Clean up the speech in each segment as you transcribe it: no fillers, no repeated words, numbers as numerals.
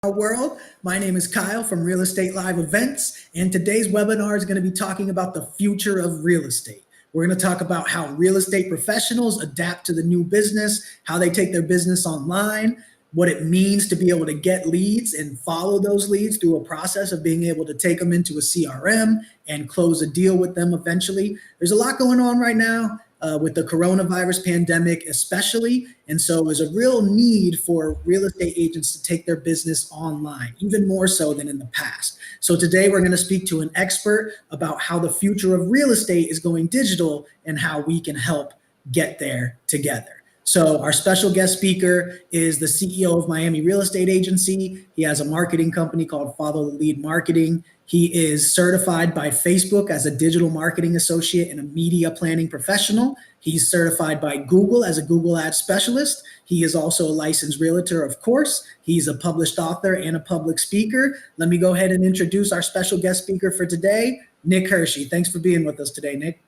our world. My name is Kyle from Real Estate Live Events, and today's webinar is going to be talking about the future of real estate. We're going to talk about how real estate professionals adapt to the new business, how they take their business online, what it means to be able to get leads and follow those leads through a process of being able to take them into a CRM and close a deal with them eventually. There's a lot going on right now. With the coronavirus pandemic especially. And so there's a real need for real estate agents to take their business online, even more so than in the past. So today we're going to speak to an expert about how the future of real estate is going digital and how we can help get there together. So our special guest speaker is the CEO of Miami Real Estate Agency. He has a marketing company called Follow the Lead Marketing. He is certified by Facebook as a digital marketing associate and a media planning professional. He's certified by Google as a Google Ads specialist. He is also a licensed realtor, of course. He's a published author and a public speaker. Let me go ahead and introduce our special guest speaker for today, Nick Hershey. Thanks for being with us today, Nick.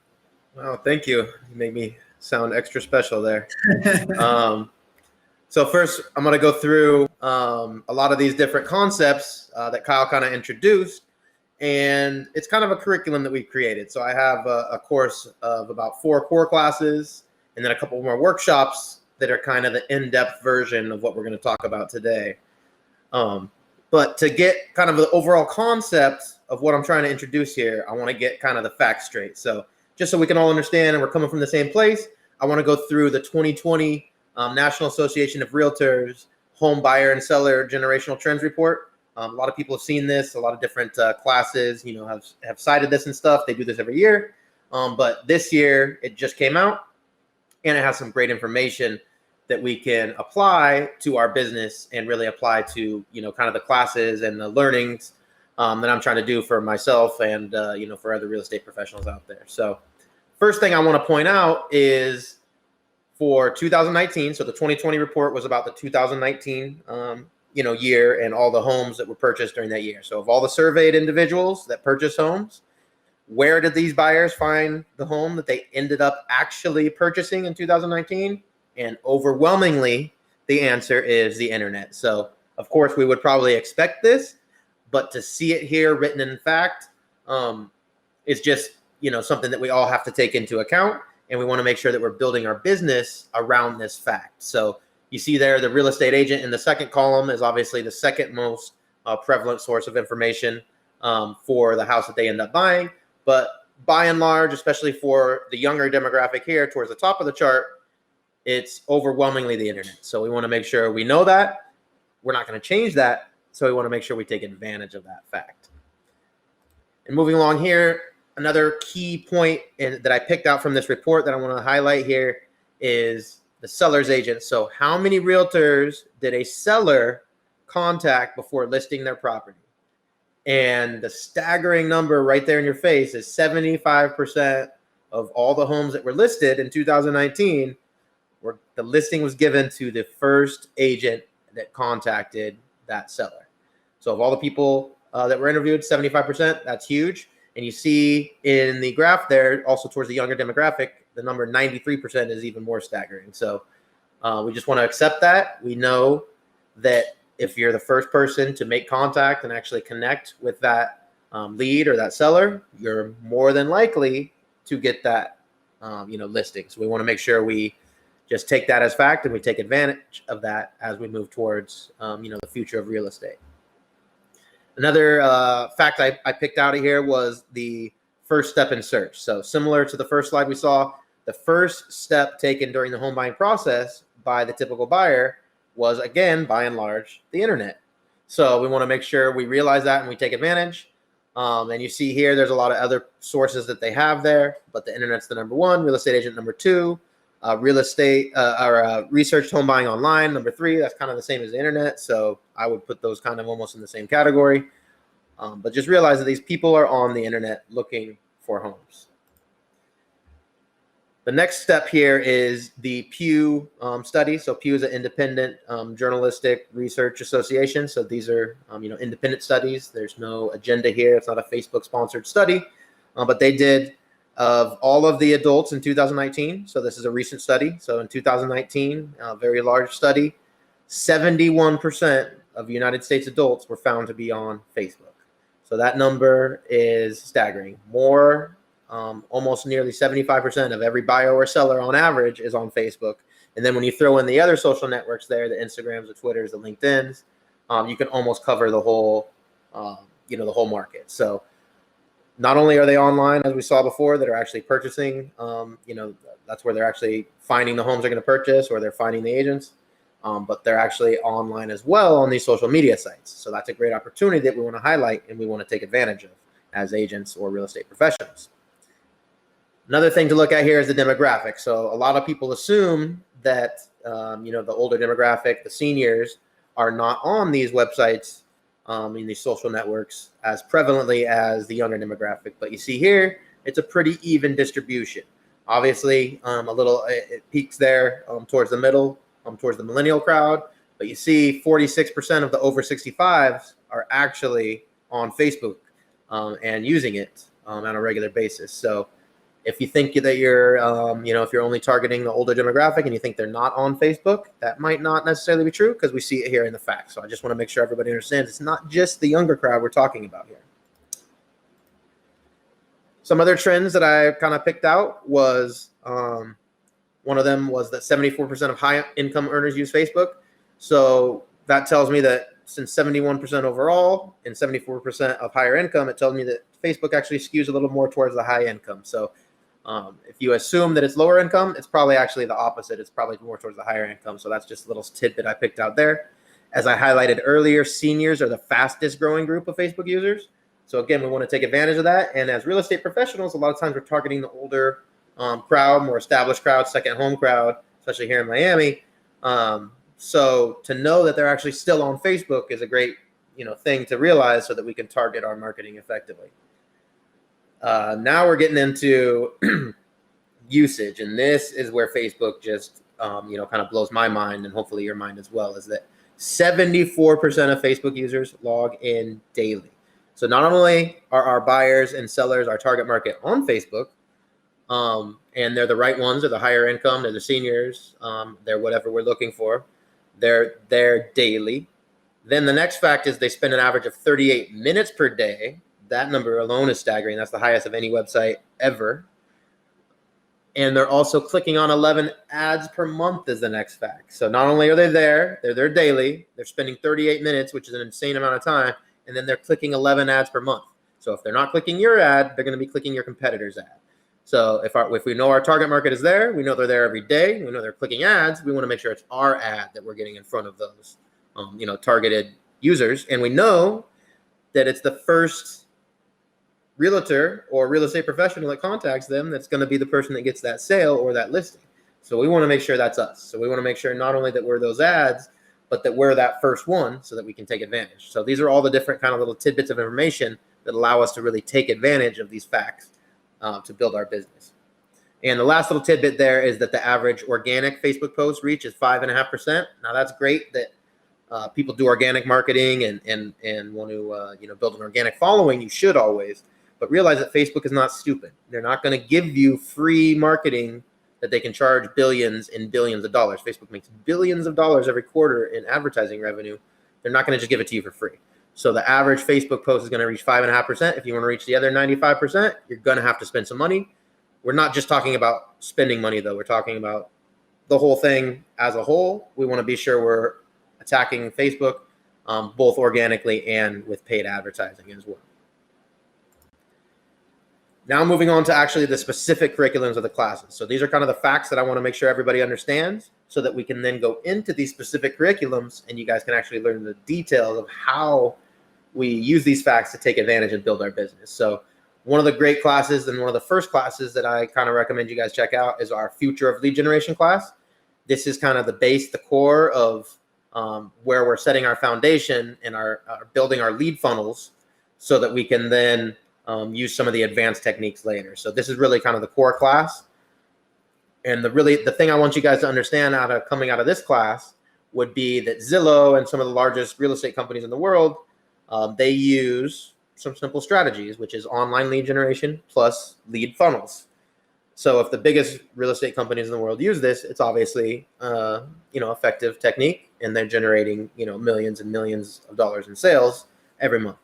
Well, thank you. You make me sound extra special there. So first, I'm going to go through a lot of these different concepts that Kyle kind of introduced. And it's kind of a curriculum that we've created. So I have a course of about 4 core classes and then a couple more workshops that are kind of the in-depth version of what we're going to talk about today. But to get kind of the overall concept of what I'm trying to introduce here, I want to get kind of the facts straight. So just so we can all understand and we're coming from the same place, I want to go through the 2020 National Association of Realtors Home Buyer and Seller Generational Trends Report. A lot of people have seen this. A lot of different classes, have cited this and stuff. They do this every year. But this year, it just came out, and it has some great information that we can apply to our business and really apply to, kind of the classes and the learnings that I'm trying to do for myself and, for other real estate professionals out there. So first thing I want to point out is for 2019, so the 2020 report was about the 2019 year and all the homes that were purchased during that year. So of all the surveyed individuals that purchased homes, where did these buyers find the home that they ended up actually purchasing in 2019? And overwhelmingly, the answer is the internet. So of course, we would probably expect this, but to see it here written in fact is just, something that we all have to take into account. And we want to make sure that we're building our business around this fact. So you see there, the real estate agent in the second column is obviously the second most prevalent source of information for the house that they end up buying. But by and large, especially for the younger demographic here towards the top of the chart, it's overwhelmingly the internet. So we want to make sure we know that. We're not going to change that. So we want to make sure we take advantage of that fact. And moving along here, another key point that I picked out from this report that I want to highlight here is the seller's agent. So how many realtors did a seller contact before listing their property? And the staggering number right there in your face is 75% of all the homes that were listed in 2019 were the listing was given to the first agent that contacted that seller. So of all the people that were interviewed, 75%, that's huge. And you see in the graph there, also towards the younger demographic, the number 93% is even more staggering. So we just want to accept that. We know that if you're the first person to make contact and actually connect with that lead or that seller, you're more than likely to get that listing. So we want to make sure we just take that as fact and we take advantage of that as we move towards the future of real estate. Another fact I picked out of here was the first step in search. So similar to the first slide we saw, the first step taken during the home buying process by the typical buyer was, again, by and large, the internet. So we want to make sure we realize that and we take advantage. And you see here, there's a lot of other sources that they have there, but the internet's the number 1, real estate agent number 2, real estate or researched home buying online number 3. That's kind of the same as the internet. So I would put those kind of almost in the same category. But just realize that these people are on the internet looking for homes. The next step here is the Pew study. So Pew is an independent journalistic research association. So these are independent studies. There's no agenda here. It's not a Facebook sponsored study, but they did of all of the adults in 2019. So this is a recent study. So in 2019, a very large study, 71% of United States adults were found to be on Facebook. So that number is staggering. More, almost nearly 75% of every buyer or seller on average is on Facebook. And then when you throw in the other social networks there, the Instagrams, the Twitters, the LinkedIns, you can almost cover the whole, the whole market. So not only are they online, as we saw before, that are actually purchasing, that's where they're actually finding the homes they're going to purchase, or they're finding the agents, but they're actually online as well on these social media sites. So that's a great opportunity that we want to highlight and we want to take advantage of as agents or real estate professionals. Another thing to look at here is the demographic. So a lot of people assume that, the older demographic, the seniors, are not on these websites, in these social networks as prevalently as the younger demographic. But you see here, it's a pretty even distribution. Obviously, it peaks there towards the middle, towards the millennial crowd. But you see 46% of the over 65s are actually on Facebook and using it on a regular basis. So if you think that you're, if you're only targeting the older demographic and you think they're not on Facebook, that might not necessarily be true, because we see it here in the facts. So I just want to make sure everybody understands it's not just the younger crowd we're talking about here. Some other trends that I kind of picked out was, one of them was that 74% of high income earners use Facebook. So that tells me that since 71% overall and 74% of higher income, it tells me that Facebook actually skews a little more towards the high income. So if you assume that it's lower income, it's probably actually the opposite. It's probably more towards the higher income. So that's just a little tidbit I picked out there. As I highlighted earlier, seniors are the fastest growing group of Facebook users. So again, we want to take advantage of that. And as real estate professionals, a lot of times we're targeting the older crowd, more established crowd, second home crowd, especially here in Miami. So to know that they're actually still on Facebook is a great, thing to realize, so that we can target our marketing effectively. Now we're getting into usage, and this is where Facebook just, kind of blows my mind, and hopefully your mind as well, is that 74% of Facebook users log in daily. So not only are our buyers and sellers our target market on Facebook, and they're the right ones, they're the higher income, they're the seniors, they're whatever we're looking for, they're there daily. Then the next fact is they spend an average of 38 minutes per day. That number alone is staggering. That's the highest of any website ever. And they're also clicking on 11 ads per month is the next fact. So not only are they there, they're there daily, they're spending 38 minutes, which is an insane amount of time, and then they're clicking 11 ads per month. So if they're not clicking your ad, they're going to be clicking your competitor's ad. So if we know our target market is there, we know they're there every day, we know they're clicking ads, we want to make sure it's our ad that we're getting in front of those, targeted users. And we know that it's the first realtor or real estate professional that contacts them that's going to be the person that gets that sale or that listing. So we want to make sure that's us. So we want to make sure not only that we're those ads, but that we're that first one, so that we can take advantage. So these are all the different kind of little tidbits of information that allow us to really take advantage of these facts to build our business. And the last little tidbit there is that the average organic Facebook post reach is 5.5%. Now that's great that people do organic marketing and want to build an organic following. You should always, but realize that Facebook is not stupid. They're not going to give you free marketing that they can charge billions and billions of dollars. Facebook makes billions of dollars every quarter in advertising revenue. They're not going to just give it to you for free. So the average Facebook post is going to reach 5.5%. If you want to reach the other 95%, you're going to have to spend some money. We're not just talking about spending money, though. We're talking about the whole thing as a whole. We want to be sure we're attacking Facebook both organically and with paid advertising as well. Now moving on to actually the specific curriculums of the classes. So these are kind of the facts that I want to make sure everybody understands, so that we can then go into these specific curriculums and you guys can actually learn the details of how we use these facts to take advantage and build our business. So one of the great classes and one of the first classes that I kind of recommend you guys check out is our Future of Lead Generation class. This is kind of the base, the core of where we're setting our foundation and our building our lead funnels, so that we can then use some of the advanced techniques later. So this is really kind of the core class. And the thing I want you guys to understand coming out of this class would be that Zillow and some of the largest real estate companies in the world, they use some simple strategies, which is online lead generation plus lead funnels. So if the biggest real estate companies in the world use this, it's obviously effective technique, and they're generating, millions and millions of dollars in sales every month.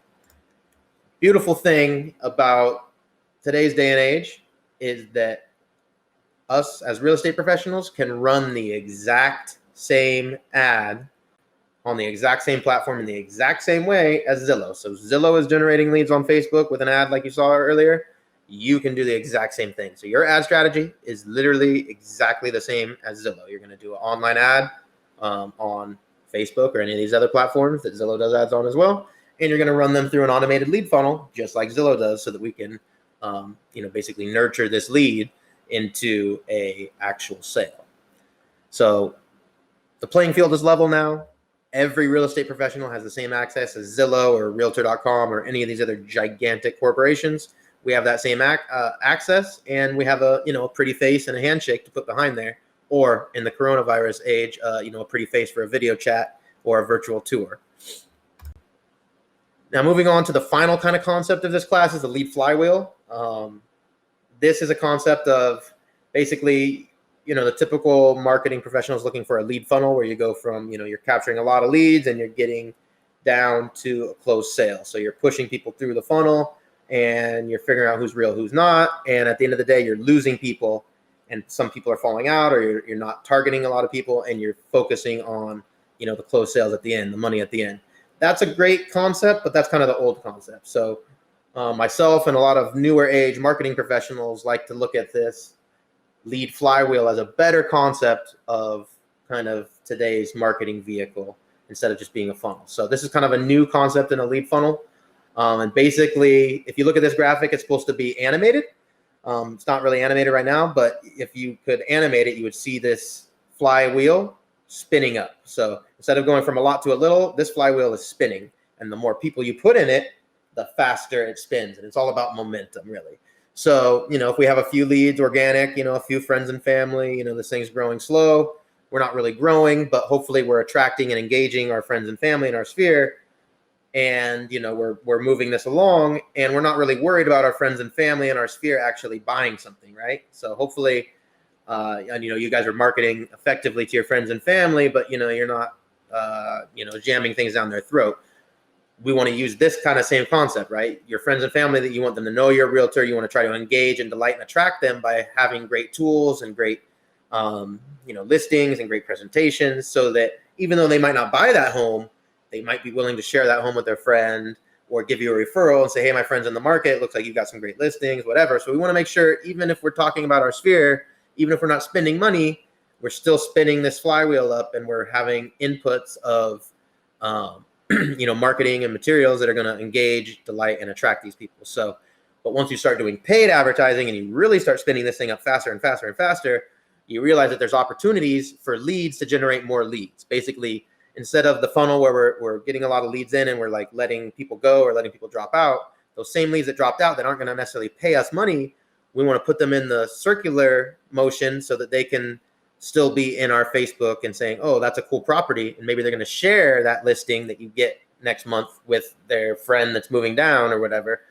Beautiful thing about today's day and age is that us as real estate professionals can run the exact same ad on the exact same platform in the exact same way as Zillow. So Zillow is generating leads on Facebook with an ad like you saw earlier. You can do the exact same thing. So your ad strategy is literally exactly the same as Zillow. You're going to do an online ad on Facebook or any of these other platforms that Zillow does ads on as well. And you're going to run them through an automated lead funnel, just like Zillow does, so that we can, basically nurture this lead into a actual sale. So the playing field is level now. Every real estate professional has the same access as Zillow or Realtor.com or any of these other gigantic corporations. We have that same access, and we have a pretty face and a handshake to put behind there, or in the coronavirus age, a pretty face for a video chat or a virtual tour. Now, moving on to the final kind of concept of this class is the lead flywheel. This is a concept of basically, the typical marketing professional is looking for a lead funnel where you go from, you're capturing a lot of leads and you're getting down to a closed sale. So you're pushing people through the funnel and you're figuring out who's real, who's not. And at the end of the day, you're losing people, and some people are falling out, or you're not targeting a lot of people, and you're focusing on, the closed sales at the end, the money at the end. That's a great concept, but that's kind of the old concept. So myself and a lot of newer age marketing professionals like to look at this lead flywheel as a better concept of kind of today's marketing vehicle instead of just being a funnel. So this is kind of a new concept in a lead funnel. And basically, if you look at this graphic, it's supposed to be animated. It's not really animated right now, but if you could animate it, you would see this flywheel spinning up. So instead of going from a lot to a little, this flywheel is spinning. And the more people you put in it, the faster it spins. And it's all about momentum, really. So, if we have a few leads, organic, a few friends and family, this thing's growing slow. We're not really growing, but hopefully we're attracting and engaging our friends and family in our sphere. And, we're moving this along, and we're not really worried about our friends and family in our sphere actually buying something, right? So hopefully, you guys are marketing effectively to your friends and family, but, you're not, jamming things down their throat. We want to use this kind of same concept, right? Your friends and family, that you want them to know you're a realtor. You want to try to engage and delight and attract them by having great tools and great, listings and great presentations, so that even though they might not buy that home, they might be willing to share that home with their friend or give you a referral and say, hey, my friend's in the market. It looks like you've got some great listings, whatever. So we want to make sure, even if we're talking about our sphere, even if we're not spending money, we're still spinning this flywheel up, and we're having inputs of, marketing and materials that are going to engage, delight, and attract these people. So, but once you start doing paid advertising and you really start spinning this thing up faster and faster and faster, you realize that there's opportunities for leads to generate more leads. Basically, instead of the funnel where we're getting a lot of leads in and we're like letting people go or letting people drop out, those same leads that dropped out that aren't going to necessarily pay us money, we want to put them in the circular motion so that they can still be in our Facebook and saying, oh, that's a cool property. And maybe they're going to share that listing that you get next month with their friend that's moving down or whatever.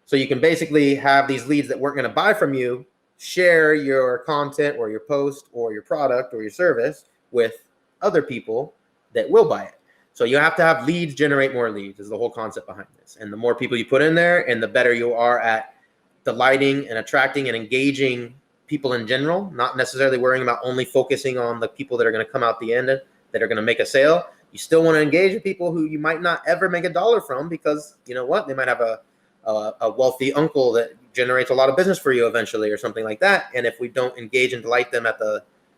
So you can basically have these leads that weren't going to buy from you share your content or your post or your product or your service with other people that will buy it. So you have to have leads generate more leads is the whole concept behind this. And the more people you put in there, and the better you are at delighting and attracting and engaging people in general, not necessarily worrying about only focusing on the people that are going to come out the end that are going to make a sale. You still want to engage with people who you might not ever make a dollar from, because you know what, they might have a wealthy uncle that generates a lot of business for you eventually or something like that. And if we don't engage and delight them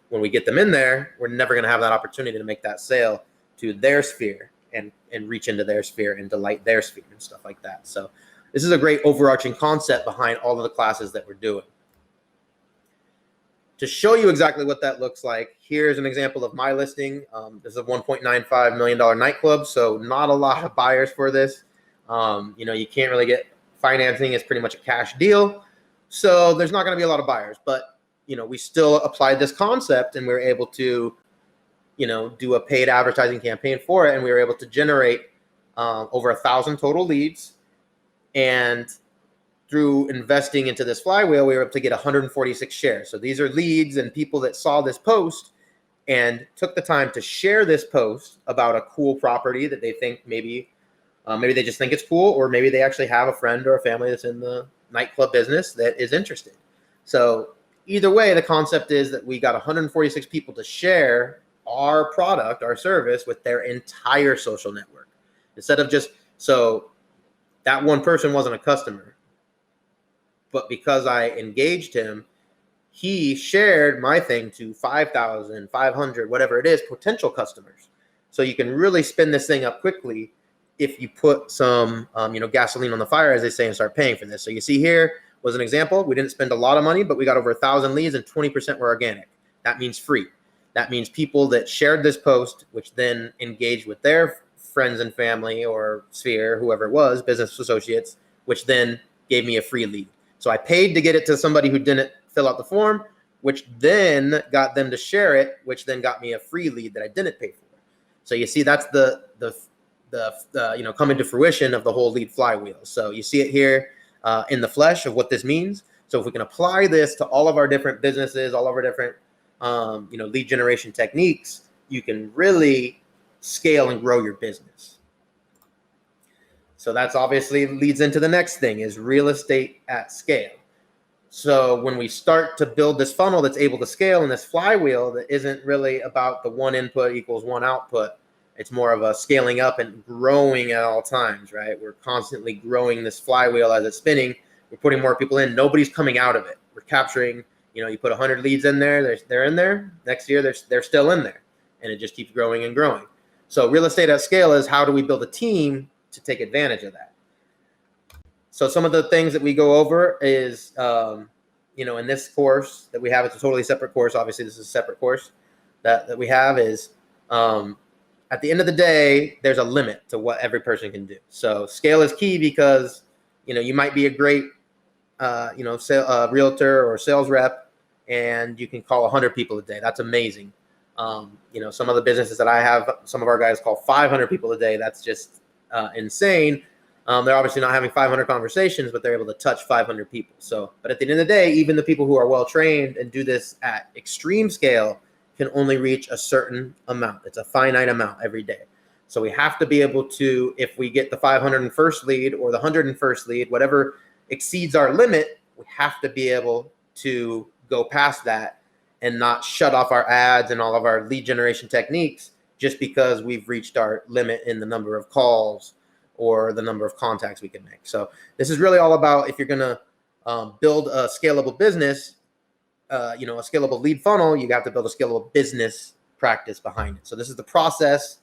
when we get them in there, we're never going to have that opportunity to make that sale to their sphere and reach into their sphere and delight their sphere and stuff like that. So this is a great overarching concept behind all of the classes that we're doing. To show you exactly what that looks like, here's an example of my listing. This is a $1.95 million nightclub, so not a lot of buyers for this. You can't really get financing. It's pretty much a cash deal. So there's not going to be a lot of buyers. But, we still applied this concept, and we were able to, do a paid advertising campaign for it. And we were able to generate over 1,000 total leads. And through investing into this flywheel, we were able to get 146 shares. So these are leads and people that saw this post and took the time to share this post about a cool property that they think maybe they just think it's cool, or maybe they actually have a friend or a family that's in the nightclub business that is interested. So either way, the concept is that we got 146 people to share our product, our service, with their entire social network. Instead of just, so that one person wasn't a customer, but because I engaged him, he shared my thing to 5,000, 500, whatever it is, potential customers. So you can really spin this thing up quickly if you put some, gasoline on the fire, as they say, and start paying for this. So you see here was an example. We didn't spend a lot of money, but we got over 1,000 leads and 20% were organic. That means free. That means people that shared this post, which then engaged with their friends and family or sphere, whoever it was, business associates, which then gave me a free lead. So I paid to get it to somebody who didn't fill out the form, which then got them to share it, which then got me a free lead that I didn't pay for. So you see, that's the coming to fruition of the whole lead flywheel. So you see it here in the flesh of what this means. So if we can apply this to all of our different businesses, all of our different lead generation techniques, you can really scale and grow your business. So that's obviously leads into the next thing, is real estate at scale. So when we start to build this funnel that's able to scale, in this flywheel that isn't really about the one input equals one output, it's more of a scaling up and growing at all times, right? We're constantly growing this flywheel as it's spinning. We're putting more people in. Nobody's coming out of it. We're capturing, you put 100 leads in there, they're in there. Next year, they're still in there. And it just keeps growing and growing. So real estate at scale is, how do we build a team to take advantage of that? So some of the things that we go over is, in this course that we have, it's a totally separate course. Obviously, this is a separate course that we have is, at the end of the day, there's a limit to what every person can do. So scale is key because, you might be a great, realtor or sales rep, and you can call 100 people a day. That's amazing. Some of the businesses that I have, some of our guys call 500 people a day. That's just insane. They're obviously not having 500 conversations, but they're able to touch 500 people. So, but at the end of the day, even the people who are well trained and do this at extreme scale can only reach a certain amount. It's a finite amount every day. So we have to be able to, if we get the 501st lead or the 101st lead, whatever exceeds our limit, we have to be able to go past that and not shut off our ads and all of our lead generation techniques just because we've reached our limit in the number of calls or the number of contacts we can make. So this is really all about, if you're going to build a scalable business, a scalable lead funnel, you have to build a scalable business practice behind it. So this is the process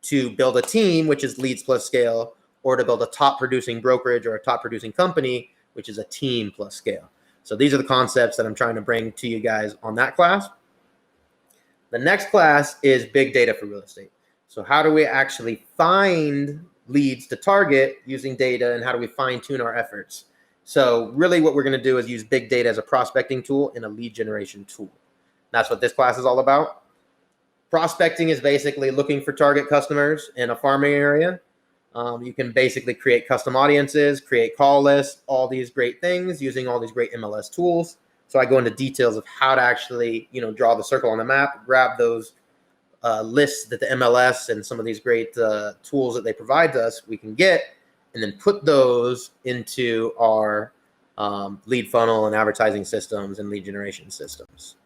to build a team, which is leads plus scale, or to build a top producing brokerage or a top producing company, which is a team plus scale. So these are the concepts that I'm trying to bring to you guys on that class. The next class is big data for real estate. So how do we actually find leads to target using data, and how do we fine tune our efforts? So really what we're going to do is use big data as a prospecting tool and a lead generation tool. That's what this class is all about. Prospecting is basically looking for target customers in a farming area. You can basically create custom audiences, create call lists, all these great things using all these great MLS tools. So I go into details of how to actually, draw the circle on the map, grab those lists that the MLS and some of these great tools that they provide to us we can get, and then put those into our lead funnel and advertising systems and lead generation systems.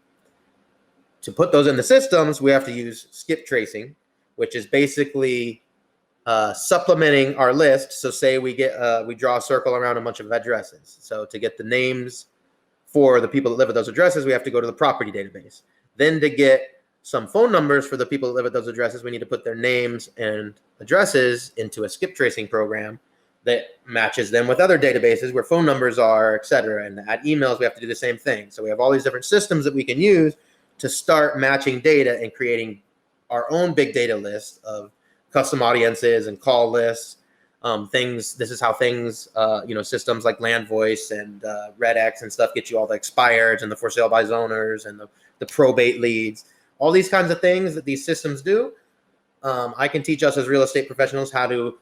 To put those in the systems, we have to use skip tracing, which is basically supplementing our list. So say we draw a circle around a bunch of addresses. So to get the names for the people that live at those addresses, we have to go to the property database. Then to get some phone numbers for the people that live at those addresses, we need to put their names and addresses into a skip tracing program that matches them with other databases where phone numbers are, et cetera. And at emails, we have to do the same thing. So we have all these different systems that we can use to start matching data and creating our own big data list of custom audiences and call lists, things. This is how things, systems like LandVoice and RedX and stuff get you all the expireds and the for sale by zoners and the probate leads, all these kinds of things that these systems do. I can teach us as real estate professionals how to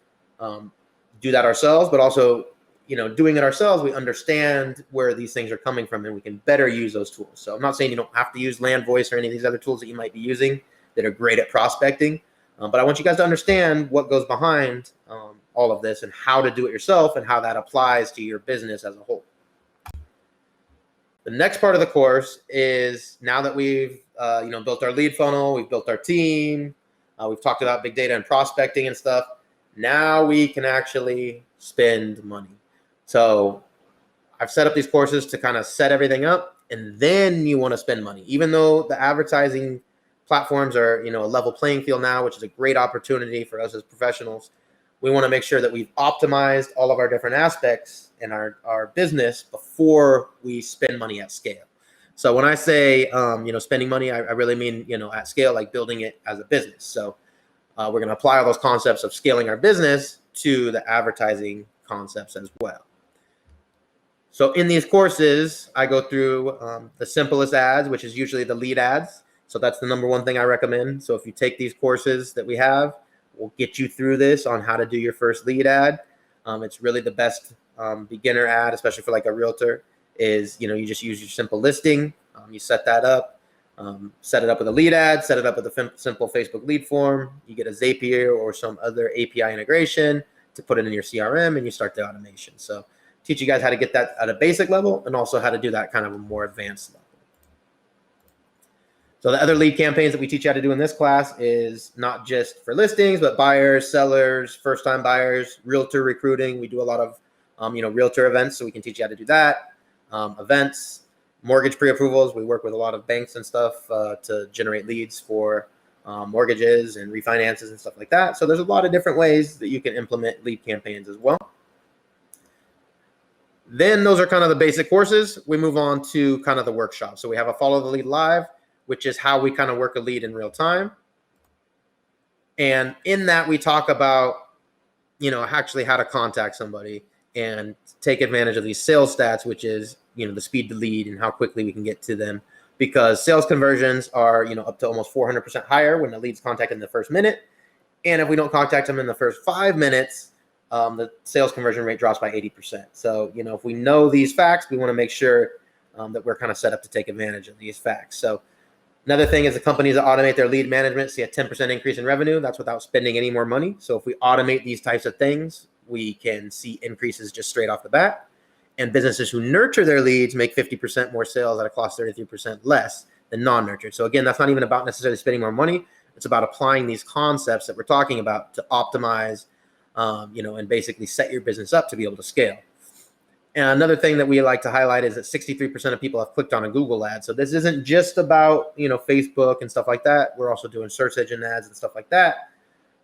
do that ourselves, but also doing it ourselves, we understand where these things are coming from and we can better use those tools. So I'm not saying you don't have to use Land Voice or any of these other tools that you might be using that are great at prospecting. But I want you guys to understand what goes behind all of this and how to do it yourself and how that applies to your business as a whole. The next part of the course is, now that we've built our lead funnel, we've built our team, we've talked about big data and prospecting and stuff. Now we can actually spend money. So I've set up these courses to kind of set everything up, and then you want to spend money. Even though the advertising platforms are, a level playing field now, which is a great opportunity for us as professionals, we want to make sure that we've optimized all of our different aspects in our business before we spend money at scale. So when I say, spending money, I really mean, at scale, like building it as a business. So we're going to apply all those concepts of scaling our business to the advertising concepts as well. So in these courses, I go through the simplest ads, which is usually the lead ads. So that's the number one thing I recommend. So if you take these courses that we have, we'll get you through this on how to do your first lead ad. It's really the best beginner ad, especially for like a realtor, is, you just use your simple listing. You set that up, set it up with a lead ad, set it up with a simple Facebook lead form. You get a Zapier or some other API integration to put it in your CRM, and you start the automation. So teach you guys how to get that at a basic level and also how to do that kind of a more advanced level. So the other lead campaigns that we teach you how to do in this class is not just for listings, but buyers, sellers, first-time buyers, realtor recruiting. We do a lot of, realtor events, so we can teach you how to do that. Events, mortgage pre-approvals. We work with a lot of banks and stuff to generate leads for mortgages and refinances and stuff like that. So there's a lot of different ways that you can implement lead campaigns as well. Then those are kind of the basic courses. We move on to kind of the workshop. So we have a Follow the Lead Live, which is how we kind of work a lead in real time. And in that, we talk about, actually how to contact somebody and take advantage of these sales stats, which is, the speed to lead and how quickly we can get to them. Because sales conversions are, up to almost 400% higher when the lead's contacted in the first minute. And if we don't contact them in the first 5 minutes, the sales conversion rate drops by 80%. So, if we know these facts, we want to make sure that we're kind of set up to take advantage of these facts. So another thing is the companies that automate their lead management see a 10% increase in revenue. That's without spending any more money. So if we automate these types of things, we can see increases just straight off the bat. And businesses who nurture their leads make 50% more sales at a cost 33% less than non-nurtured. So again, that's not even about necessarily spending more money. It's about applying these concepts that we're talking about to optimize, and basically set your business up to be able to scale. And another thing that we like to highlight is that 63% of people have clicked on a Google ad. So this isn't just about, Facebook and stuff like that. We're also doing search engine ads and stuff like that,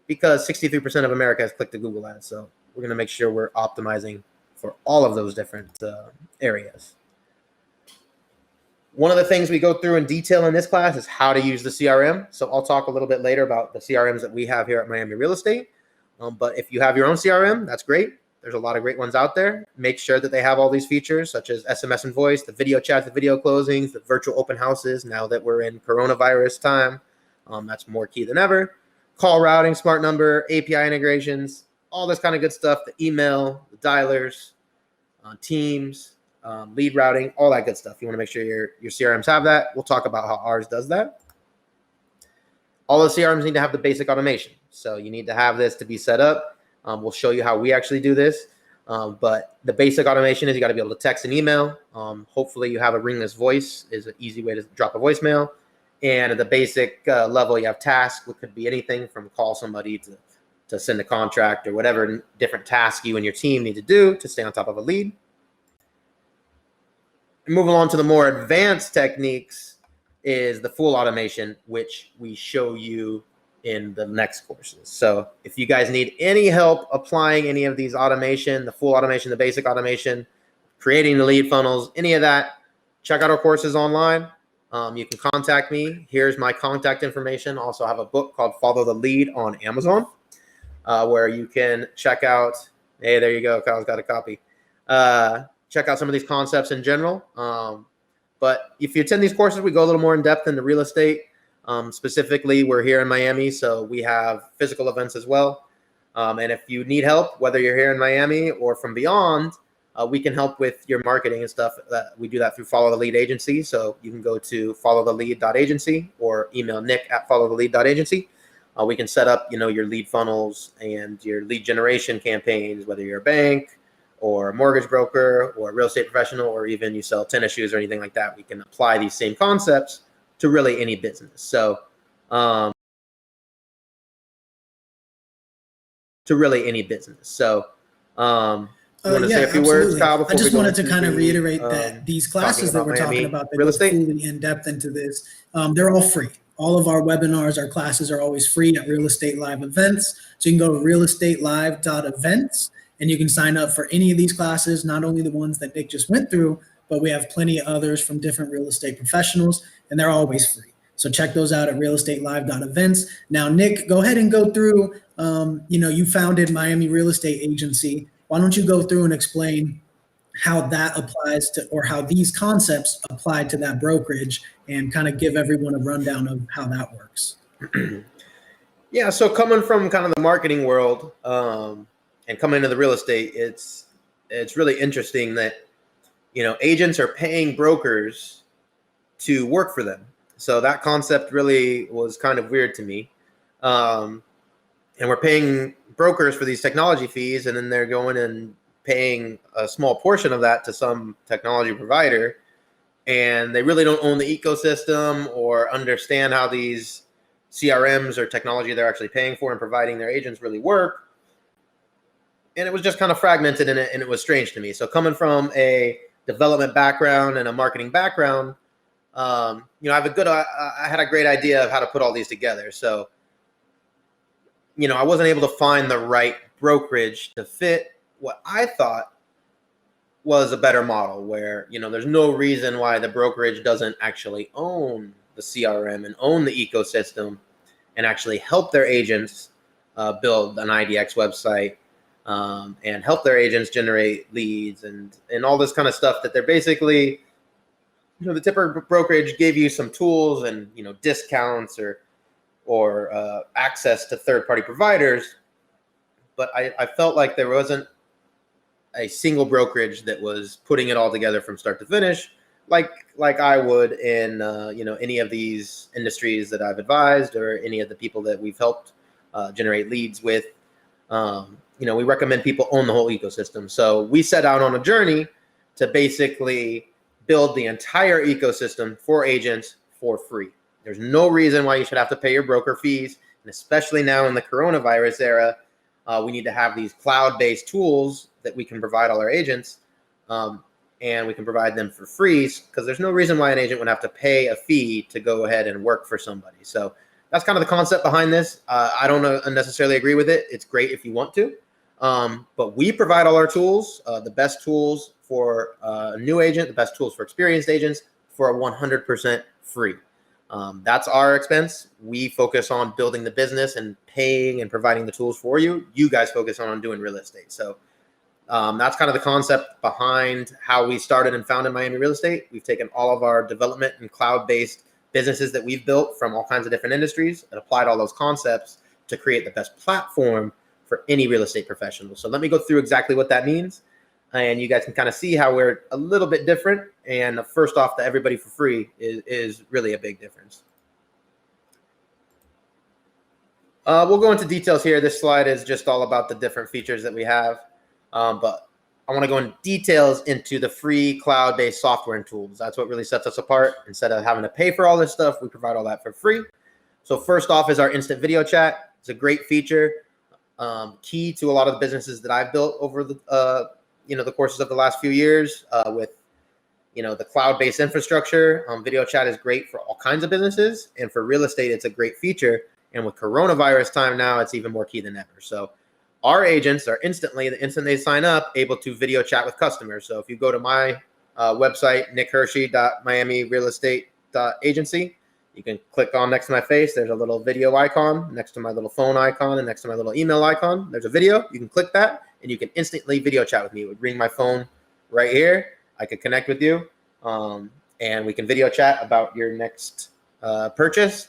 because 63% of America has clicked a Google ad. So we're going to make sure we're optimizing for all of those different areas. One of the things we go through in detail in this class is how to use the CRM. So I'll talk a little bit later about the CRMs that we have here at Miami Real Estate. But if you have your own CRM, that's great. There's a lot of great ones out there. Make sure that they have all these features, such as SMS and voice, the video chats, the video closings, the virtual open houses. Now that we're in coronavirus time, that's more key than ever. Call routing, smart number, API integrations, all this kind of good stuff. The email, the dialers, Teams, lead routing, all that good stuff. You want to make sure your CRMs have that. We'll talk about how ours does that. All the CRMs need to have the basic automation. So you need to have this to be set up. We'll show you how we actually do this. But the basic automation is you got to be able to text and email. Hopefully you have a ringless voice is an easy way to drop a voicemail. And at the basic level, you have tasks, which could be anything from call somebody to send a contract or whatever different task you and your team need to do to stay on top of a lead. And moving on to the more advanced techniques is the full automation, which we show you in the next courses. So if you guys need any help applying any of these automation, the full automation, the basic automation, creating the lead funnels, any of that, check out our courses online. You can contact me. Here's my contact information. Also have a book called Follow the Lead on Amazon, where you can check out, hey, there you go. Kyle's got a copy. Check out some of these concepts in general. But if you attend these courses, we go a little more in depth into real estate. Specifically, we're here in Miami, so we have physical events as well. And if you need help, whether you're here in Miami or from beyond, we can help with your marketing and stuff. We do that through Follow the Lead Agency. So you can go to followthelead.agency or email nick@followthelead.agency. We can set up, your lead funnels and your lead generation campaigns, whether you're a bank or a mortgage broker or a real estate professional, or even you sell tennis shoes or anything like that. We can apply these same concepts to really any business. So, um, you want to say a few words, Kyle? I just wanted to kind of reiterate that these classes that we're talking about that go fully in depth into this, they're all free. All of our webinars, our classes are always free at Real Estate Live Events. So you can go to realestatelive.events and you can sign up for any of these classes, not only the ones that Nick just went through, but we have plenty of others from different real estate professionals, and they're always free. So check those out at realestatelive.events. Now, Nick, go ahead and go through, you founded Miami Real Estate Agency. Why don't you go through and explain how that applies to, or how these concepts apply to that brokerage, and kind of give everyone a rundown of how that works. Yeah, so coming from kind of the marketing world and coming into the real estate, it's really interesting that, agents are paying brokers to work for them. So that concept really was kind of weird to me. And we're paying brokers for these technology fees, and then they're going and paying a small portion of that to some technology provider, and they really don't own the ecosystem or understand how these CRMs or technology they're actually paying for and providing their agents really work. And it was just kind of fragmented in it, and it was strange to me. So coming from a development background and a marketing background, I had a great idea of how to put all these together. So, I wasn't able to find the right brokerage to fit what I thought was a better model, where, there's no reason why the brokerage doesn't actually own the CRM and own the ecosystem and actually help their agents build an IDX website and help their agents generate leads and all this kind of stuff that they're basically, the typical brokerage gave you some tools and, discounts or access to third-party providers. But I felt like there wasn't a single brokerage that was putting it all together from start to finish, like I would in any of these industries that I've advised, or any of the people that we've helped generate leads with. We recommend people own the whole ecosystem. So we set out on a journey to basically build the entire ecosystem for agents for free. There's no reason why you should have to pay your broker fees, and especially now in the coronavirus era, we need to have these cloud-based tools that we can provide all our agents, and we can provide them for free, because there's no reason why an agent would have to pay a fee to go ahead and work for somebody. So that's kind of the concept behind this. I don't necessarily agree with it. It's great if you want to, but we provide all our tools, the best tools for a new agent, the best tools for experienced agents, for a 100% free. That's our expense. We focus on building the business and paying and providing the tools for you. You guys focus on doing real estate. So that's kind of the concept behind how we started and founded Miami Real Estate. We've taken all of our development and cloud-based businesses that we've built from all kinds of different industries and applied all those concepts to create the best platform for any real estate professional. So let me go through exactly what that means, and you guys can kind of see how we're a little bit different. And first off, the everybody for free is really a big difference. We'll go into details here. This slide is just all about the different features that we have. But I want to go in details into the free cloud-based software and tools. That's what really sets us apart. Instead of having to pay for all this stuff, we provide all that for free. So first off is our instant video chat. It's a great feature, key to a lot of the businesses that I've built over the courses of the last few years with the cloud-based infrastructure. Video chat is great for all kinds of businesses, and for real estate, it's a great feature. And with coronavirus time now, it's even more key than ever. So our agents are the instant they sign up, able to video chat with customers. So if you go to my website, nickhershey.miamirealestate.agency, you can click on next to my face. There's a little video icon next to my little phone icon, and next to my little email icon, there's a video. You can click that, and you can instantly video chat with me. It would ring my phone right here. I could connect with you, and we can video chat about your next purchase.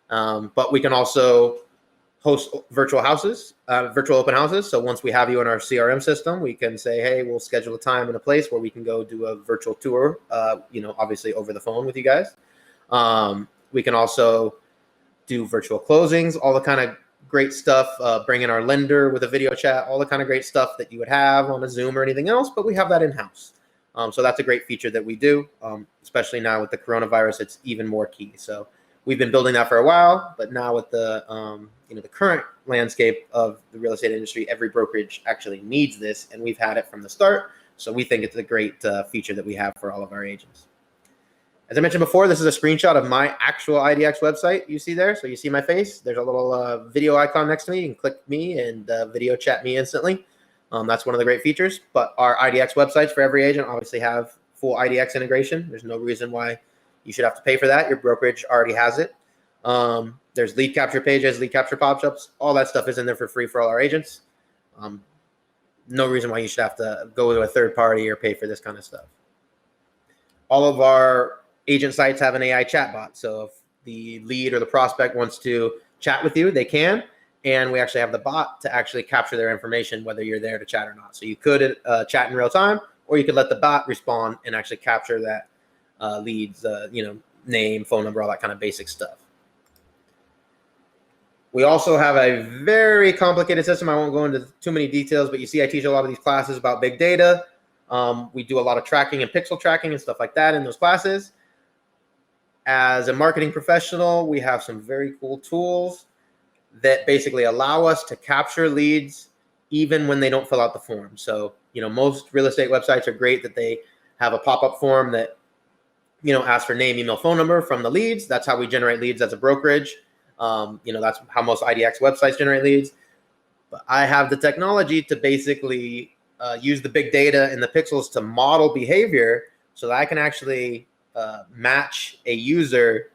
But we can also host virtual open houses. So once we have you in our CRM system, we can say, hey, we'll schedule a time and a place where we can go do a virtual tour, obviously over the phone with you guys. We can also do virtual closings, all the kind of great stuff, bring in our lender with a video chat, all the kind of great stuff that you would have on a Zoom or anything else, but we have that in-house. So that's a great feature that we do, especially now with the coronavirus, it's even more key. So we've been building that for a while, but now with the the current landscape of the real estate industry, every brokerage actually needs this, and we've had it from the start. So we think it's a great feature that we have for all of our agents. As I mentioned before, this is a screenshot of my actual IDX website you see there. So you see my face. There's a little video icon next to me. You can click me and video chat me instantly. That's one of the great features. But our IDX websites for every agent obviously have full IDX integration. There's no reason why you should have to pay for that. Your brokerage already has it. There's lead capture pages, lead capture pop-ups. All that stuff is in there for free for all our agents. No reason why you should have to go to a third party or pay for this kind of stuff. All of our agent sites have an AI chatbot. So if the lead or the prospect wants to chat with you, they can. And we actually have the bot to actually capture their information, whether you're there to chat or not. So you could chat in real time, or you could let the bot respond and actually capture that lead's name, phone number, all that kind of basic stuff. We also have a very complicated system. I won't go into too many details, but you see I teach a lot of these classes about big data. We do a lot of tracking and pixel tracking and stuff like that in those classes. As a marketing professional, we have some very cool tools that basically allow us to capture leads even when they don't fill out the form. So, most real estate websites are great that they have a pop-up form that, asks for name, email, phone number from the leads. That's how we generate leads as a brokerage. That's how most IDX websites generate leads. But I have the technology to basically use the big data and the pixels to model behavior so that I can actually match a user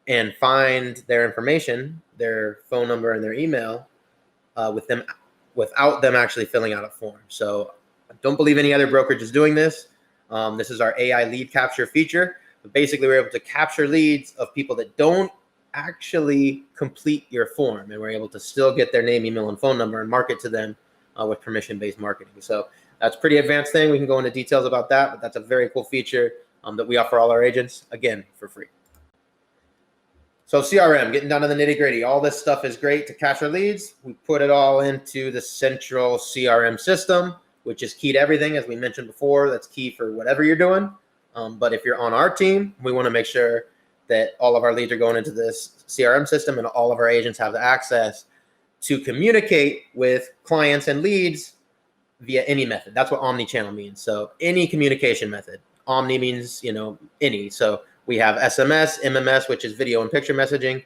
and find their information, their phone number and their email with them without them actually filling out a form. So I don't believe any other brokerage is doing this. This is our AI lead capture feature. But basically, we're able to capture leads of people that don't actually complete your form, and we're able to still get their name, email, and phone number and market to them with permission-based marketing. So that's a pretty advanced thing. We can go into details about that, but that's a very cool feature that we offer all our agents, again, for free. So CRM, getting down to the nitty-gritty. All this stuff is great to capture leads. We put it all into the central CRM system, which is key to everything. As we mentioned before, that's key for whatever you're doing. But if you're on our team, we want to make sure that all of our leads are going into this CRM system and all of our agents have the access to communicate with clients and leads via any method. That's what omni-channel means. So any communication method. Omni means, any. So we have SMS, MMS, which is video and picture messaging,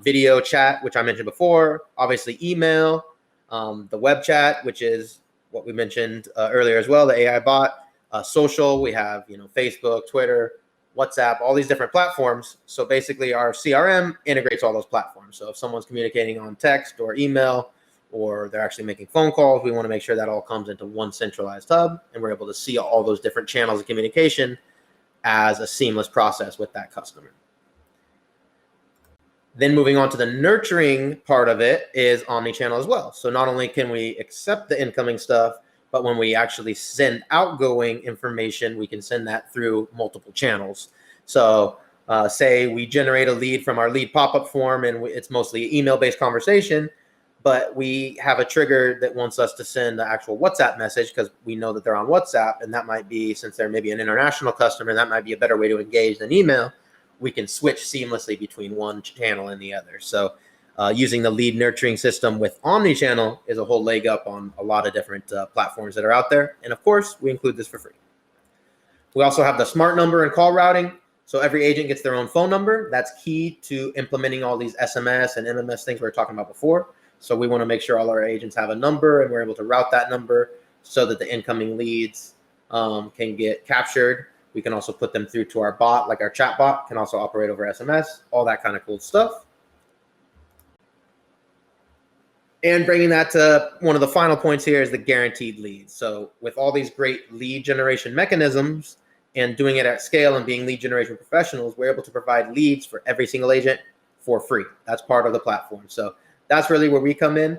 video chat, which I mentioned before, obviously email, the web chat, which is what we mentioned earlier as well, the AI bot, social, we have, Facebook, Twitter, WhatsApp, all these different platforms. So basically our CRM integrates all those platforms. So if someone's communicating on text or email, or they're actually making phone calls, we want to make sure that all comes into one centralized hub, and we're able to see all those different channels of communication as a seamless process with that customer. Then moving on to the nurturing part of it is omni-channel as well. So not only can we accept the incoming stuff, but when we actually send outgoing information, we can send that through multiple channels. So say we generate a lead from our lead pop-up form, and it's mostly email-based conversation, but we have a trigger that wants us to send the actual WhatsApp message because we know that they're on WhatsApp, and that might be, since they're maybe an international customer, that might be a better way to engage than email. We can switch seamlessly between one channel and the other. So using the lead nurturing system with omni-channel is a whole leg up on a lot of different platforms that are out there. And of course, we include this for free. We also have the smart number and call routing. So every agent gets their own phone number. That's key to implementing all these SMS and MMS things we were talking about before. So we want to make sure all our agents have a number, and we're able to route that number so that the incoming leads can get captured. We can also put them through to our bot, like our chat bot can also operate over SMS, all that kind of cool stuff. And bringing that to one of the final points here is the guaranteed leads. So with all these great lead generation mechanisms and doing it at scale and being lead generation professionals, we're able to provide leads for every single agent for free. That's part of the platform. So that's really where we come in.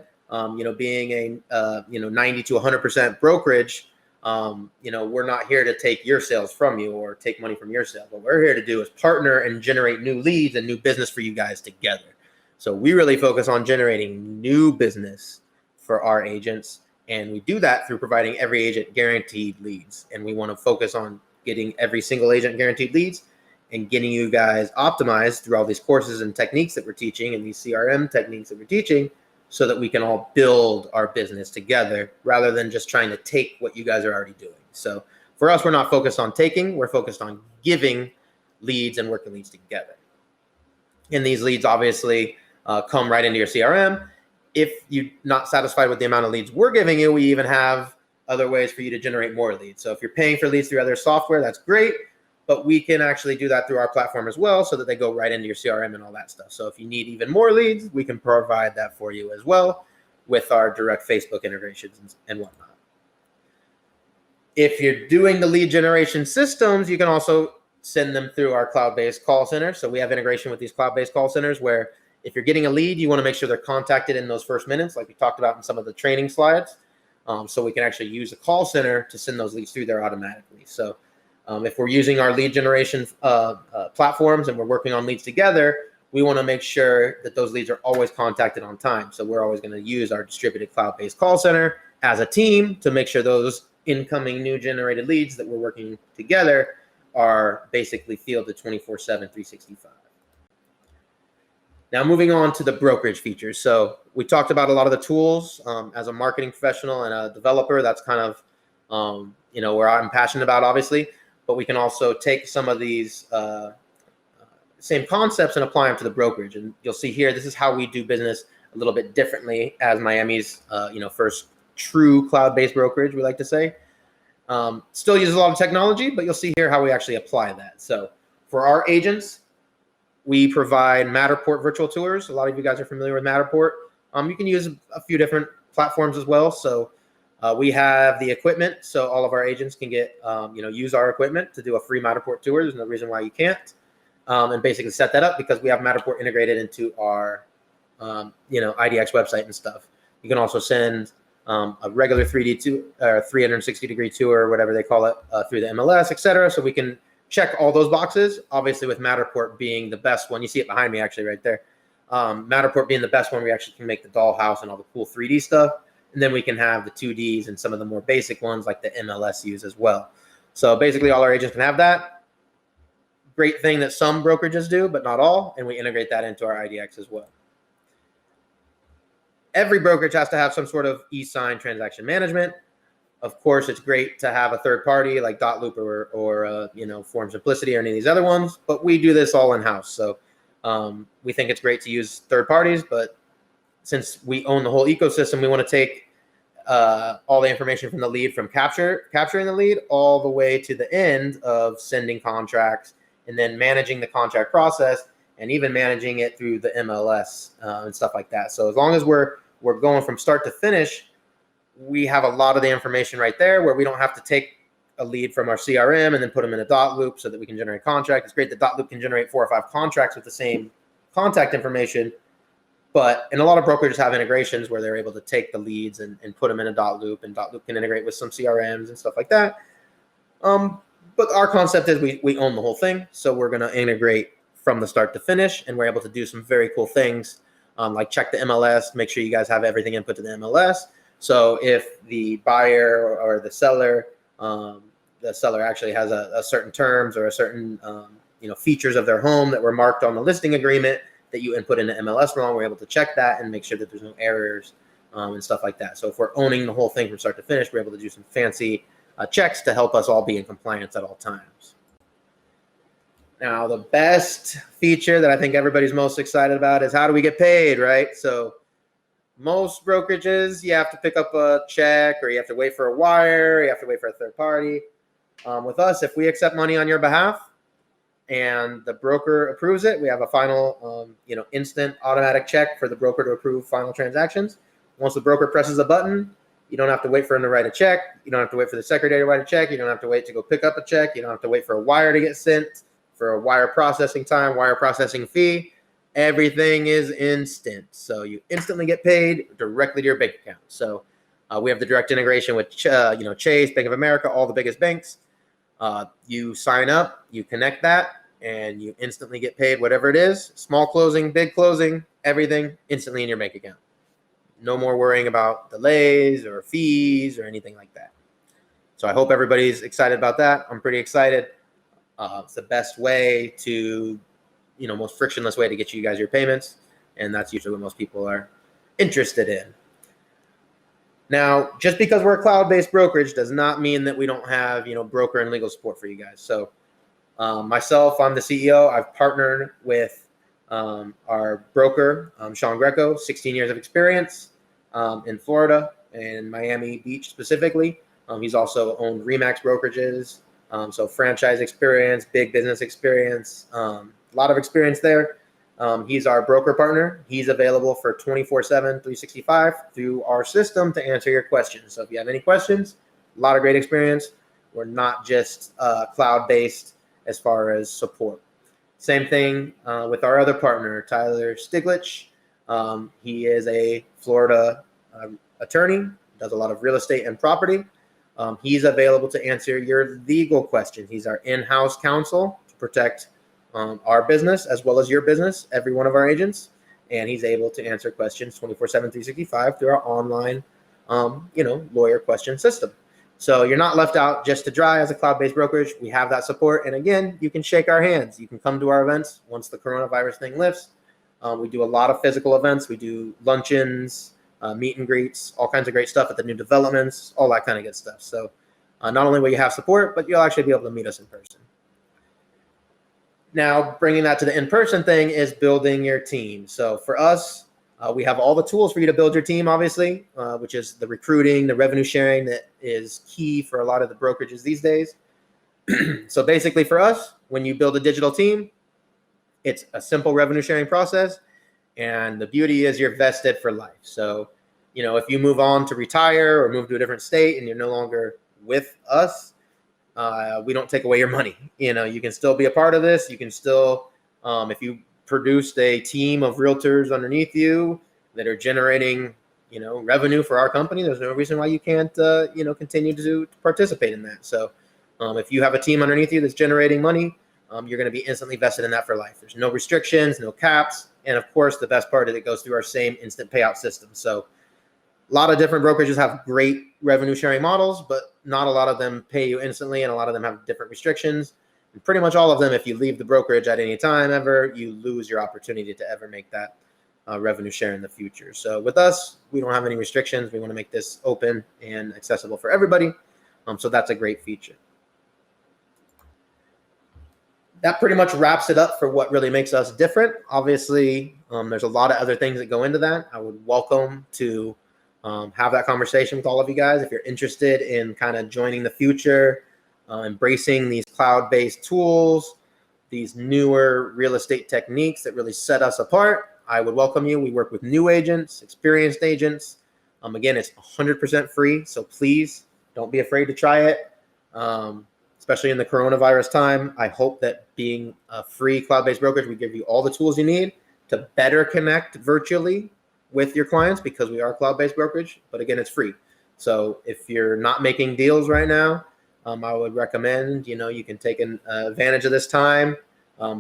Being a 90 to 100% brokerage, we're not here to take your sales from you or take money from your sales. What we're here to do is partner and generate new leads and new business for you guys together. So we really focus on generating new business for our agents, and we do that through providing every agent guaranteed leads. And we want to focus on getting every single agent guaranteed leads and getting you guys optimized through all these courses and techniques that we're teaching and these CRM techniques that we're teaching, so that we can all build our business together rather than just trying to take what you guys are already doing. So for us, we're not focused on taking, we're focused on giving leads and working leads together. And these leads obviously come right into your CRM. If you're not satisfied with the amount of leads we're giving you, we even have other ways for you to generate more leads. So if you're paying for leads through other software, that's great, but we can actually do that through our platform as well, so that they go right into your CRM and all that stuff. So if you need even more leads, we can provide that for you as well with our direct Facebook integrations and whatnot. If you're doing the lead generation systems, you can also send them through our cloud-based call center. So we have integration with these cloud-based call centers where if you're getting a lead, you want to make sure they're contacted in those first minutes, like we talked about in some of the training slides. So we can actually use a call center to send those leads through there automatically. So if we're using our lead generation platforms and we're working on leads together, we want to make sure that those leads are always contacted on time. So we're always going to use our distributed cloud-based call center as a team to make sure those incoming new generated leads that we're working together are basically fielded 24/7, 365. Now, moving on to the brokerage features. So we talked about a lot of the tools. As a marketing professional and a developer, that's kind of where I'm passionate about, obviously. But we can also take some of these same concepts and apply them to the brokerage. And you'll see here, this is how we do business a little bit differently as Miami's first true cloud-based brokerage, we like to say. Still uses a lot of technology, but you'll see here how we actually apply that. So for our agents, we provide Matterport virtual tours. A lot of you guys are familiar with Matterport. You can use a few different platforms as well. So we have the equipment, so all of our agents can get, use our equipment to do a free Matterport tour. There's no reason why you can't. And basically set that up because we have Matterport integrated into our, IDX website and stuff. You can also send a regular 3D tour, or 360-degree tour, or whatever they call it, through the MLS, etc. So we can check all those boxes. Obviously, with Matterport being the best one, you see it behind me actually right there. Matterport being the best one, we actually can make the dollhouse and all the cool 3D stuff. And then we can have the 2Ds and some of the more basic ones like the MLS use as well. So basically all our agents can have that. Great thing that some brokerages do, but not all. And we integrate that into our IDX as well. Every brokerage has to have some sort of e-sign transaction management. Of course, it's great to have a third party like Dotloop or Form Simplicity or any of these other ones, but we do this all in-house. So we think it's great to use third parties, but since we own the whole ecosystem, we want to take all the information from the lead, from capturing the lead, all the way to the end of sending contracts and then managing the contract process and even managing it through the MLS and stuff like that. So as long as we're going from start to finish, we have a lot of the information right there where we don't have to take a lead from our CRM and then put them in a Dotloop so that we can generate contract. It's great that Dotloop can generate 4 or 5 contracts with the same contact information. And a lot of brokerages have integrations where they're able to take the leads and put them in a Dotloop, and Dotloop can integrate with some CRMs and stuff like that. But our concept is we own the whole thing. So we're going to integrate from the start to finish, and we're able to do some very cool things like check the MLS, make sure you guys have everything input to the MLS. So if the buyer or the seller actually has a certain terms or a certain features of their home that were marked on the listing agreement that you input into MLS wrong, we're able to check that and make sure that there's no errors and stuff like that. So if we're owning the whole thing from start to finish, we're able to do some fancy checks to help us all be in compliance at all times. Now, the best feature that I think everybody's most excited about is how do we get paid, right? So most brokerages, you have to pick up a check or you have to wait for a wire, you have to wait for a third party. With us, if we accept money on your behalf and the broker approves it, we have a final, instant automatic check for the broker to approve final transactions. Once the broker presses a button, you don't have to wait for him to write a check. You don't have to wait for the secretary to write a check. You don't have to wait to go pick up a check. You don't have to wait for a wire to get sent, for a wire processing time, wire processing fee. everything is instant. So you instantly get paid directly to your bank account. So we have the direct integration with Chase, Bank of America, all the biggest banks. You sign up, you connect that, and you instantly get paid whatever it is. Small closing, big closing, everything instantly in your bank account. No more worrying about delays or fees or anything like that. So I hope everybody's excited about that. I'm pretty excited. It's the best way to, most frictionless way to get you guys your payments. And that's usually what most people are interested in. Now, just because we're a cloud-based brokerage does not mean that we don't have, broker and legal support for you guys. So myself, I'm the CEO. I've partnered with our broker, Sean Greco, 16 years of experience in Florida and Miami Beach specifically. He's also owned RE/MAX brokerages, so franchise experience, big business experience, a lot of experience there. He's our broker partner. He's available for 24/7, 365 through our system to answer your questions. So if you have any questions, a lot of great experience. We're not just cloud-based as far as support. Same thing with our other partner, Tyler Stiglich. He is a Florida attorney, does a lot of real estate and property. He's available to answer your legal questions. He's our in-house counsel to protect our business as well as your business, every one of our agents. And he's able to answer questions 24/7, 365 through our online, lawyer question system. So you're not left out just to dry as a cloud-based brokerage. We have that support. And again, you can shake our hands. You can come to our events once the coronavirus thing lifts. We do a lot of physical events. We do luncheons, meet and greets, all kinds of great stuff at the new developments, all that kind of good stuff. So not only will you have support, but you'll actually be able to meet us in person. Now, bringing that to the in-person thing is building your team. So for us, we have all the tools for you to build your team, obviously, which is the recruiting, the revenue sharing that is key for a lot of the brokerages these days. So basically for us, when you build a digital team, it's a simple revenue sharing process. And the beauty is you're vested for life. So, if you move on to retire or move to a different state and you're no longer with us, we don't take away your money. You can still be a part of this. You can still, if you produced a team of realtors underneath you that are generating, revenue for our company, there's no reason why you can't, continue to participate in that. So if you have a team underneath you that's generating money, you're going to be instantly vested in that for life. There's no restrictions, no caps. And of course, the best part is it goes through our same instant payout system. So a lot of different brokerages have great revenue sharing models, but not a lot of them pay you instantly. And a lot of them have different restrictions. And pretty much all of them, if you leave the brokerage at any time ever, you lose your opportunity to ever make that revenue share in the future. So with us, we don't have any restrictions. We want to make this open and accessible for everybody. So that's a great feature. That pretty much wraps it up for what really makes us different. Obviously, there's a lot of other things that go into that. I would welcome to have that conversation with all of you guys. If you're interested in kind of joining the future, embracing these cloud-based tools, these newer real estate techniques that really set us apart, I would welcome you. We work with new agents, experienced agents. Again, it's 100% free, so please don't be afraid to try it. Especially in the coronavirus time, I hope that being a free cloud-based brokerage, we give you all the tools you need to better connect virtually with your clients because we are a cloud-based brokerage. But again, it's free. So if you're not making deals right now, I would recommend, you can take advantage of this time,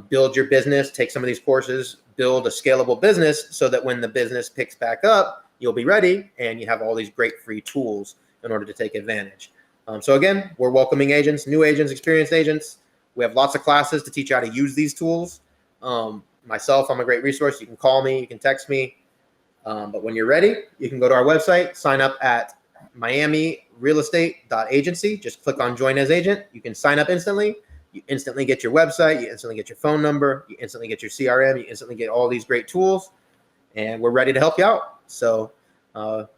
build your business, take some of these courses, build a scalable business so that when the business picks back up, you'll be ready and you have all these great free tools in order to take advantage. So again, we're welcoming agents, new agents, experienced agents. We have lots of classes to teach you how to use these tools. Myself, I'm a great resource. You can call me, you can text me. But when you're ready, you can go to our website, sign up at miamirealestate.agency. Just click on join as agent. You can sign up instantly. You instantly get your website. You instantly get your phone number. You instantly get your CRM. You instantly get all these great tools. And we're ready to help you out. So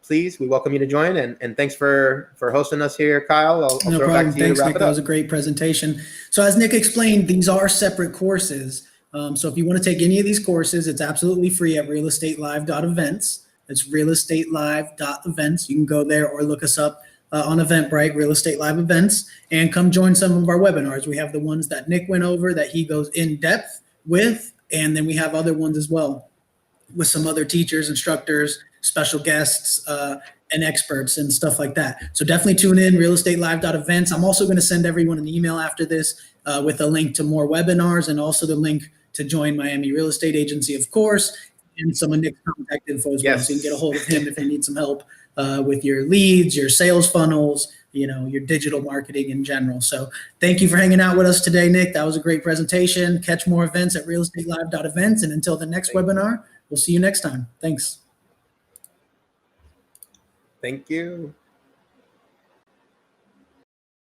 please, we welcome you to join. And thanks for hosting us here, Kyle. I'll No throw it problem. back to you Thanks, to wrap Nick. it That up. was a great presentation. So as Nick explained, these are separate courses. So if you want to take any of these courses, it's absolutely free at realestatelive.events. It's realestatelive.events. You can go there or look us up on Eventbrite, Real Estate Live Events, and come join some of our webinars. We have the ones that Nick went over that he goes in depth with And then we have other ones as well with some other teachers, instructors, special guests, and experts and stuff like that. So definitely tune in, realestatelive.events. I'm also going to send everyone an email after this with a link to more webinars and also the link to join Miami Real Estate Agency, of course, and some of Nick's contact info as well. Yes. So you can get a hold of him if you need some help with your leads, your sales funnels, your digital marketing in general. So thank you for hanging out with us today, Nick. That was a great presentation. Catch more events at realestatelive.events. And until the next webinar, we'll see you next time. Thanks. Thank you.